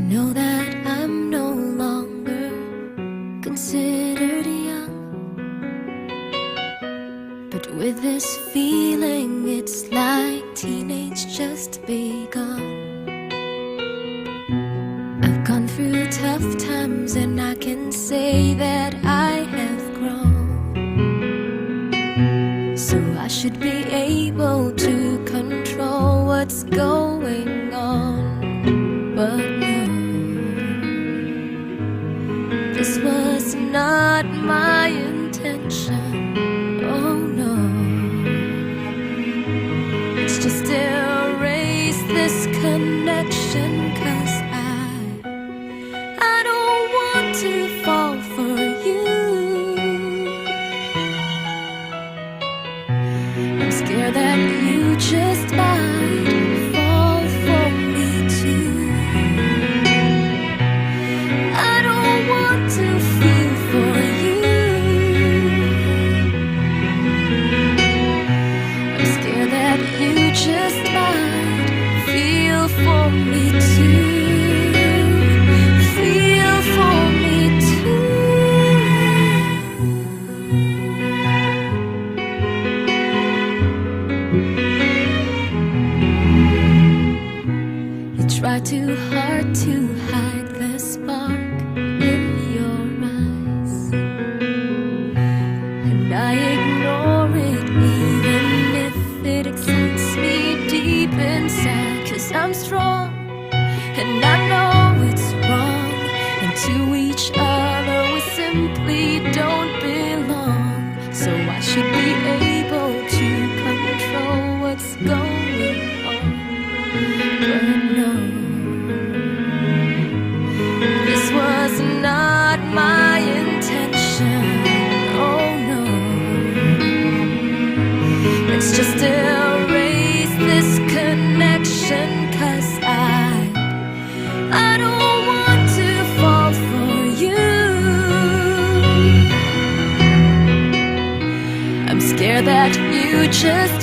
know that I'm no longer considered young, but with this feeling it's like teenage just begun. I've gone through tough times and I can say that I have grown, so I should be able to control what's going on. But no, this was not my intention. Oh no, let's just erase this connection, 'cause I don't want to fall for you. I'm scared that you just might fall for me too. I don't want to feel for you. I'm scared that you just might feel for me too. Feel for me too. You try too hard to hide the spark in your eyes, and I ignore it even if it excites me deep inside. 'Cause I'm strong and I know it's wrong, and to each other we simply don't belong. So I should be able to control what's going on. But no, this was not my intention. Oh no, let's just erase this connection, 'cause I don't want to fall for you. I'm scared that you just